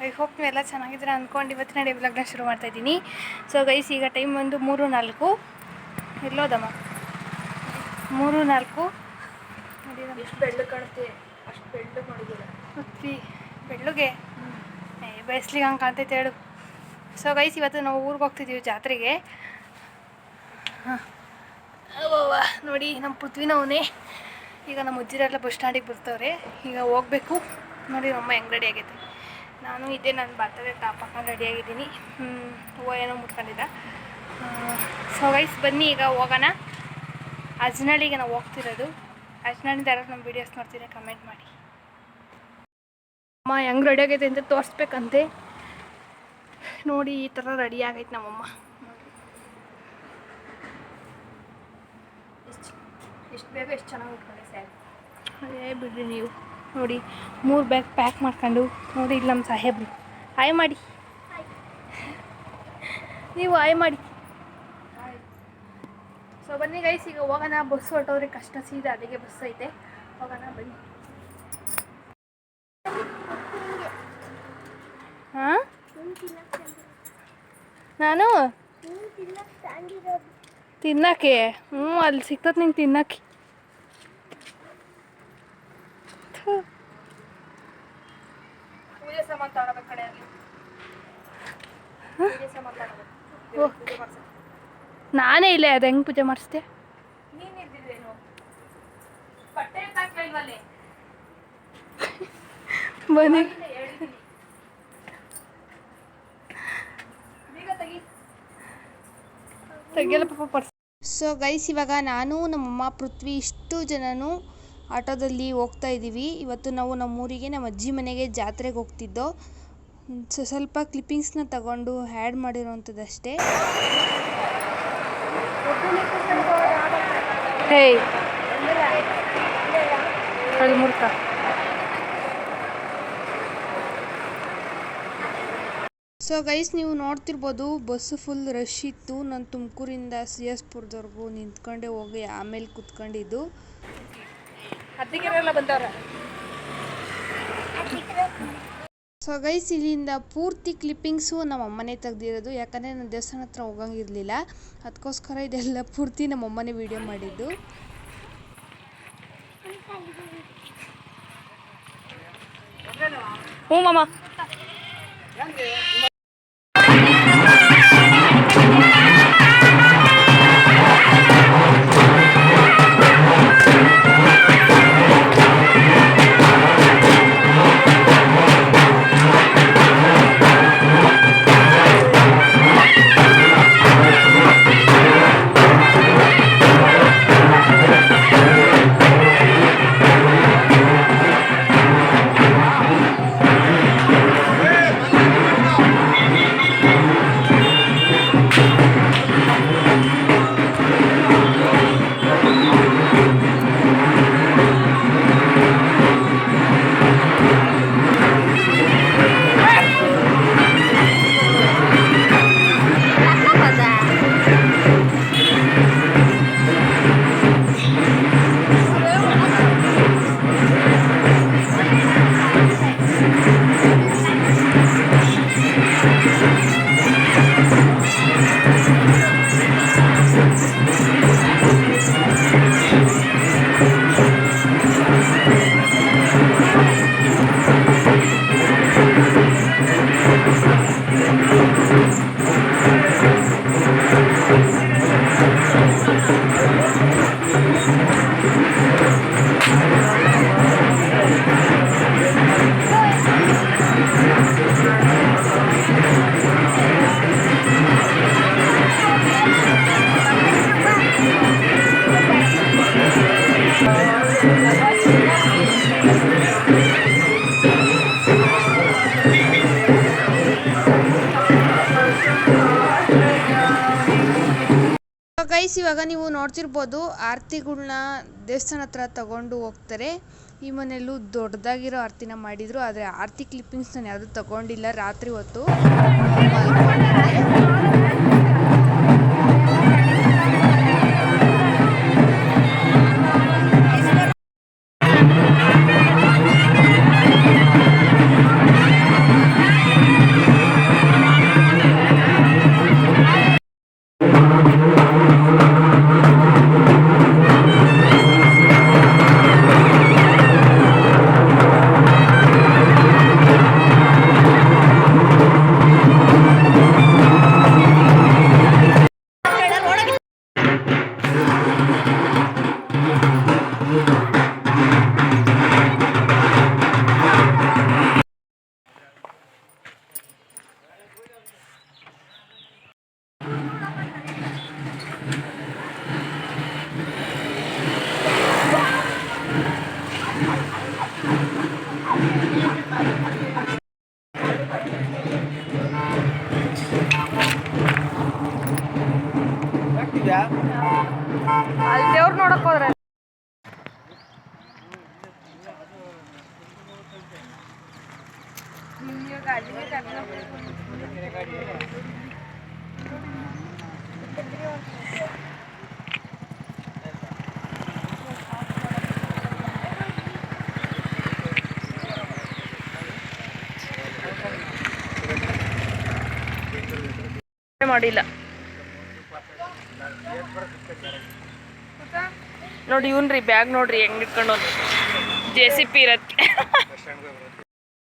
I hope ನೀವೆಲ್ಲ ಚೆನ್ನಾಗಿದ್ದೀರಾ ಅಂದ್ಕೊಂಡು ಇವತ್ತಿನ ಡೇ ವ್ಲಾಗ್ನ ಶುರು ಮಾಡ್ತಾಯಿದ್ದೀನಿ. ಸೊ ಗೈಸ್, ಈಗ ಟೈಮ್ ಬಂದು 3:04. ಎಲ್ಲೋದಮ್ಮ 3:04 ಎಷ್ಟು ಬೆಳ್ಳು ಕಾಣುತ್ತೆ, ಅಷ್ಟು ಬೆಳ್ಳು ಮಾಡಿದ್ದೀರ ಪೃಥ್ವಿ. ಬೆಳ್ಳುಗೆ ಬಯಸ್ಲಿಗೆ ಹಂಗೆ ಕಾಣ್ತೈತೆ ಹೇಳು. ಸೊ ಗೈಸ್, ಇವತ್ತು ನಾವು ಊರಿಗೆ ಹೋಗ್ತಿದ್ದೀವಿ ಜಾತ್ರೆಗೆ. ಹಾಂ ನೋಡಿ, ನಮ್ಮ ಪೃಥ್ವಿನವನೇ. ಈಗ ನಮ್ಮ ಅಜ್ಜಿರೆಲ್ಲ ಬಸ್ ಸ್ಟ್ಯಾಂಡಿಗೆ ಬರ್ತವ್ರೆ. ಈಗ ಹೋಗ್ಬೇಕು. ನೋಡಿ ನಮ್ಮ ಹೆಂಗೆ ರೆಡಿ ಆಗೈತೆ. ನಾನು ಇದೇ ನನ್ನ ಬರ್ತಡೇ ಟಾಪ್ ಹಾಕೊಂಡು ರೆಡಿಯಾಗಿದ್ದೀನಿ. ಹೂವು ಏನೋ ಮುಟ್ಕೊಂಡಿದ್ದ. ಸೊ ಗೈಸ್, ಬನ್ನಿ ಈಗ ಹೋಗೋಣ. ಅಜ್ನಳ್ಳಿಗೆ ನಾವು ಹೋಗ್ತಿರೋದು. ಅಜ್ನಳ್ಳಿಂದ ಯಾರು ನಮ್ಮ ವೀಡಿಯೋಸ್ ನೋಡ್ತೀನಿ ಕಮೆಂಟ್ ಮಾಡಿ. ಅಮ್ಮ ಹೆಂಗೆ ರೆಡಿ ಆಗೈತೆ ಅಂತ ತೋರಿಸ್ಬೇಕಂತೆ. ನೋಡಿ, ಈ ಥರ ರೆಡಿ ಆಗೈತೆ ನಮ್ಮಮ್ಮ. ಎಷ್ಟು ಬೇಗ ಎಷ್ಟು ಚೆನ್ನಾಗಿ ಉಟ್ಕೊಂಡೆ ಸ್ಯಾರಿ. ಅದೇ ಬಿಡ್ರಿ ನೀವು. ನೋಡಿ 3 ಬ್ಯಾಗ್ ಪ್ಯಾಕ್ ಮಾಡ್ಕೊಂಡು. ನೋಡಿ ಇಲ್ಲಿ ನಮ್ಮ ಸಾಹೇಬ್ರು ಆಯ್ ಮಾಡಿ, ನೀವು ಆಯ್ ಮಾಡಿ. ಸೊ ಬನ್ನಿ ಗೈಸ್, ಈಗ ಹೋಗೋಣ. ಬಸ್ ಹೊರಟವ್ರೆ, ಕಷ್ಟ ಸೀದಾ ಅಲ್ಲಿಗೆ ಬಸ್ ಐತೆ. ಹೋಗೋಣ ಬನ್ನಿ. ಹಾಂ, ನಾನು ತಿನ್ನಕ್ಕೆ ಅಲ್ಲಿ ಸಿಗ್ತದೆ ನಿಂಗೆ ತಿನ್ನಕ್ಕೆ. ಪೂಜೆ ಸಾಮಾನು ತಗೋಬೇಕು ಕಡೆ ಅಲ್ಲಿ. ಪೂಜೆ ಸಾಮಾನು ತಗೋಬೇಕು. ಓಕೆ, ನಾನೇ ಇಲ್ಲೇ. ಅದು ಹೆಂಗೆ ಪೂಜೆ ಮಾಡಿಸ್ದೆ? ನೀನು ಇದ್ದಿದ್ದೇನು ಬಟ್ಟೆ ಹಾಕ್ಲಿಲ್ವಲ್ಲೇ? ಬನ್ನಿ ತೆಗಿಯಲ್ಲ ಪಾಪ ಪರ್ಸ್. ಸೊ ಗೈಸ್, ಇವಾಗ ನಾನು, ನಮ್ಮಮ್ಮ, ಪೃಥ್ವಿ ಇಷ್ಟು ಜನನು ಆಟೋದಲ್ಲಿ ಹೋಗ್ತಾ ಇದ್ದೀವಿ. ಇವತ್ತು ನಾವು ನಮ್ಮೂರಿಗೆ, ನಮ್ಮ ಅಜ್ಜಿ ಮನೆಗೆ ಜಾತ್ರೆಗೆ ಹೋಗ್ತಿದ್ದೋ. ಸೊ ಸ್ವಲ್ಪ ಕ್ಲಿಪ್ಪಿಂಗ್ಸ್ನ ತಗೊಂಡು ಆ್ಯಡ್ ಮಾಡಿರೋವಂಥದ್ದಷ್ಟೇ. ಹೇಯ್ ಮುರ್ಕ. ಸೊ ಗೈಸ್, ನೀವು ನೋಡ್ತಿರ್ಬೋದು, ಬಸ್ಸು ಫುಲ್ ರಶ್ ಇತ್ತು. ನಾನು ತುಮಕೂರಿಂದ CS ಪುರದವರೆಗೂ ನಿಂತ್ಕೊಂಡೆ ಹೋಗಿ ಆಮೇಲೆ ಕೂತ್ಕೊಂಡಿದ್ದು. ಹತ್ತಿಗೆರೆಲ್ಲ ಬಂದವ್ರ. ಸೊ ಗೈಸ್, ಇಲ್ಲಿಂದ ಪೂರ್ತಿ ಕ್ಲಿಪ್ಪಿಂಗ್ಸು ನಮ್ಮ ಅಮ್ಮನೇ ತೆಗ್ದಿರೋದು. ಯಾಕಂದರೆ ನಾನು ದೇವಸ್ಥಾನ ಹತ್ರ ಹೋಗಂಗಿರಲಿಲ್ಲ. ಅದಕ್ಕೋಸ್ಕರ ಇದೆಲ್ಲ ಪೂರ್ತಿ ನಮ್ಮ ಅಮ್ಮನೇ ವೀಡಿಯೋ ಮಾಡಿದ್ದು. ಹ್ಞೂ ಮಾಮ. ಗೈಸ್, ಇವಾಗ ನೀವು ನೋಡ್ತಿರ್ಬೋದು, ಆರತಿಗಳನ್ನ ದೇವಸ್ಥಾನ ಹತ್ರ ತಗೊಂಡು ಹೋಗ್ತಾರೆ. ಈ ಮನೆಯಲ್ಲೂ ದೊಡ್ಡದಾಗಿರೋ ಆರತಿನ ಮಾಡಿದ್ರು. ಆದರೆ ಆರತಿ ಕ್ಲಿಪ್ಪಿಂಗ್ಸ್ ನಾನು ಯಾವುದು ತಗೊಂಡಿಲ್ಲ. ರಾತ್ರಿ ಹೊತ್ತು ಅಲ್ಲಿ ದೇವ್ರು ನೋಡಕ್ ಹೋದ್ರೆ ಮಾಡಿಲ್ಲ ನೋಡಿ. ಇವ್ನ್ರಿ ಬ್ಯಾಗ್ ನೋಡ್ರಿ ಹೆಂಗ್ ಇಟ್ಕೊಂಡು JCP ಇರತ್ತೆ.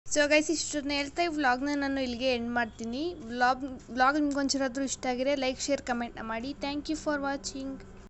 ಸೊ ಗೈಸ್ ಇಷ್ಟನ್ನ ಹೇಳ್ತಾ ಈ ವ್ಲಾಗ್ನ ನಾನು ಇಲ್ಲಿಗೆ ಎಂಡ್ ಮಾಡ್ತೀನಿ. ವ್ಲಾಗ್ ನಿಮ್ಗೆ ಒಂಚೂರಾದ್ರೂ ಇಷ್ಟ ಆಗಿದ್ರೆ ಲೈಕ್ ಶೇರ್ ಕಮೆಂಟ್ನ ಮಾಡಿ. Thank you for watching.